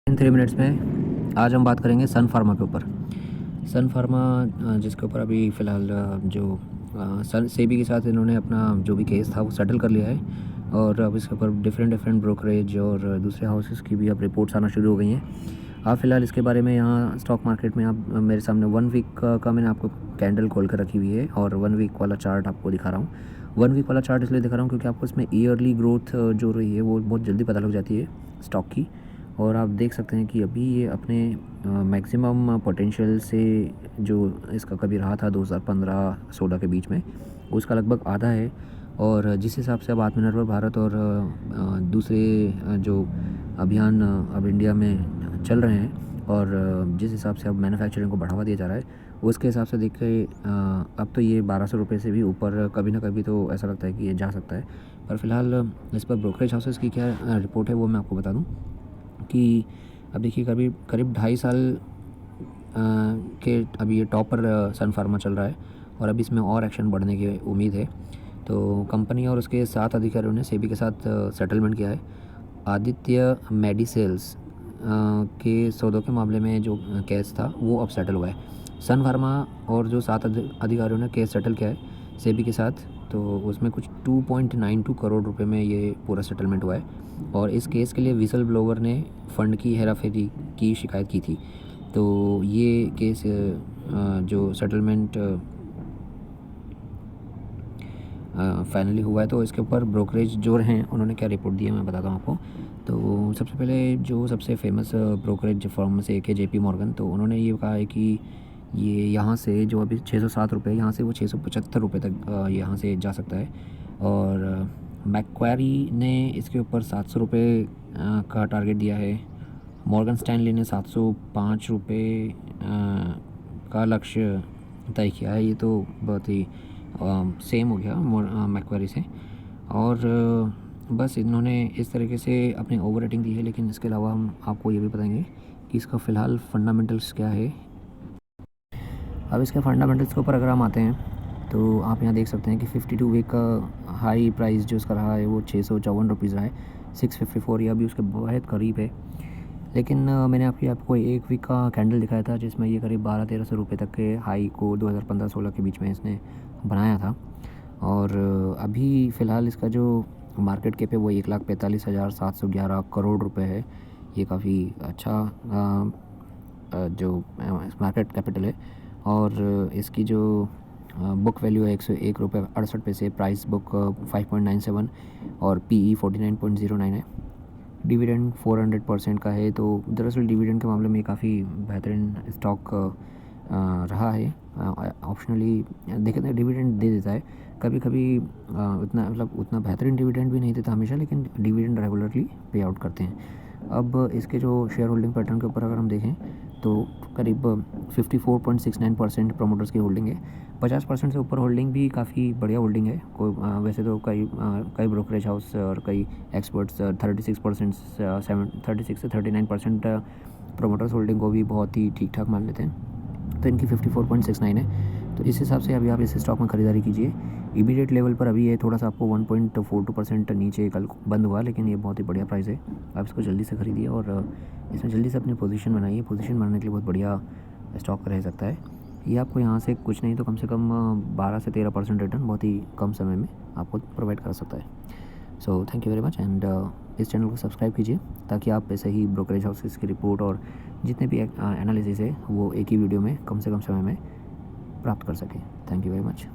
इन 3 minutes में आज हम बात करेंगे सन फार्मा के ऊपर। सन फार्मा जिसके ऊपर अभी फ़िलहाल जो सन सेबी के साथ इन्होंने अपना जो भी केस था वो सेटल कर लिया है और अब इसके ऊपर डिफरेंट ब्रोकरेज और दूसरे हाउसेस की भी अब रिपोर्ट्स आना शुरू हो गई हैं। फ़िलहाल इसके बारे में यहाँ स्टॉक मार्केट में आप मेरे सामने 1 वीक का मैंने आपको कैंडल खोल कर रखी हुई है और 1 वीक वाला चार्ट आपको दिखा रहा हूँ। 1 वीक वाला चार्ट इसलिए दिखा रहा हूँ क्योंकि आपको इसमें ईयरली ग्रोथ जो रही है वो बहुत जल्दी पता लग जाती है स्टॉक की। और आप देख सकते हैं कि अभी ये अपने मैक्सिमम पोटेंशियल से जो इसका कभी रहा था 2015-16 के बीच में, उसका लगभग आधा है। और जिस हिसाब से अब आत्मनिर्भर भारत और दूसरे जो अभियान अब इंडिया में चल रहे हैं और जिस हिसाब से अब मैन्युफैक्चरिंग को बढ़ावा दिया जा रहा है, उसके हिसाब से देख के अब तो ये 1200 रुपये से भी ऊपर कभी ना कभी तो ऐसा लगता है कि ये जा सकता है। पर फ़िलहाल इस पर ब्रोकरेज हाउसेस की क्या रिपोर्ट है वो मैं आपको बता दूँ कि अब देखिए करीब करीब 2.5 साल के अभी ये टॉप पर सन फार्मा चल रहा है और अभी इसमें और एक्शन बढ़ने की उम्मीद है। तो कंपनी और उसके 7 अधिकारियों ने सेबी के साथ सेटलमेंट किया है। आदित्य मेडिसेल्स के सौदों के मामले में जो केस था वो अब सेटल हुआ है। सन फार्मा और जो 7 अधिकारियों ने केस सेटल किया है सेबी के साथ, तो उसमें कुछ 2.92 करोड़ रुपए में ये पूरा सेटलमेंट हुआ है और इस केस के लिए विसल ब्लोवर ने फ़ंड की हेराफेरी की शिकायत की थी। तो ये केस जो सेटलमेंट फाइनली हुआ है, तो इसके ऊपर ब्रोकरेज जो हैं उन्होंने क्या रिपोर्ट दी है मैं बताता हूँ आपको। तो सबसे पहले जो सबसे फेमस ब्रोकरेज फर्म में से एक है जेपी मॉर्गन, तो उन्होंने ये कहा है कि ये यहाँ से जो अभी 607 रुपये यहाँ से वो 675 रुपये तक यहाँ से जा सकता है। और मैक्वारी ने इसके ऊपर 700 रुपये का टारगेट दिया है। मॉर्गन स्टैनली ने 705 रुपये का लक्ष्य तय किया है। ये तो बहुत ही सेम हो गया मैक्वारी से। और बस इन्होंने इस तरीके से अपनी ओवर रेटिंग दी है, लेकिन इसके अलावा हम आपको ये भी बताएंगे कि इसका फ़िलहाल फंडामेंटल्स क्या है। अब इसके फंडामेंटल्स के ऊपर अगर हम आते हैं तो आप यहाँ देख सकते हैं कि 52 वीक का हाई प्राइस जो इसका रहा है वो 654 रुपीज़ रहा है। 654 ये अभी उसके बहुत करीब है। लेकिन मैंने आपको 1 वीक का कैंडल दिखाया था जिसमें ये करीब 1200-1300 रुपये तक के हाई को 2015-16 के बीच में इसने बनाया था। और अभी फ़िलहाल इसका जो मार्केट कैप है वो 1,45,711 करोड़ रुपए है। ये काफ़ी अच्छा जो मार्केट कैपिटल है। और इसकी जो बुक वैल्यू है 101 रुपये 68 पैसे, प्राइस बुक 5.97 और पीई 49.09 है। डिविडेंड 400% का है। तो दरअसल डिविडेंड के मामले में काफ़ी बेहतरीन स्टॉक रहा है। ऑप्शनली देखें तो डिविडेंड दे देता है कभी कभी, उतना मतलब उतना बेहतरीन डिविडेंड भी नहीं देता हमेशा, लेकिन डिविडेंड रेगुलरली पे आउट करते हैं। अब इसके जो शेयर होल्डिंग पैटर्न के ऊपर अगर हम देखें तो करीब 54.69% प्रोमोटर्स की होल्डिंग है। 50% से ऊपर होल्डिंग भी काफ़ी बढ़िया होल्डिंग है। कोई वैसे तो कई ब्रोकरेज हाउस और कई एक्सपर्ट्स 36 से 39% प्रोमोटर्स होल्डिंग को भी बहुत ही ठीक ठाक मान लेते हैं। तो इनकी 54.69 है। तो इस हिसाब से अभी आप इस स्टॉक में ख़रीदारी कीजिए। इमीडिएट लेवल पर अभी ये थोड़ा सा आपको 1.42% नीचे कल बंद हुआ, लेकिन ये बहुत ही बढ़िया प्राइस है। आप इसको जल्दी से ख़रीदिए और इसमें जल्दी से अपनी पोजीशन बनाइए। पोजीशन बनाने के लिए बहुत बढ़िया स्टॉक रह सकता है। ये आपको यहाँ से कुछ नहीं तो कम से कम 12 से 13% रिटर्न बहुत ही कम समय में आपको प्रोवाइड कर सकता है। So thank you very much and इस चैनल को सब्सक्राइब कीजिए ताकि आप ऐसे ही ब्रोकरेज हाउसेस की रिपोर्ट और जितने भी एनालिसिस है वो एक ही वीडियो में कम से कम समय में प्राप्त कर सकें। Thank you very much.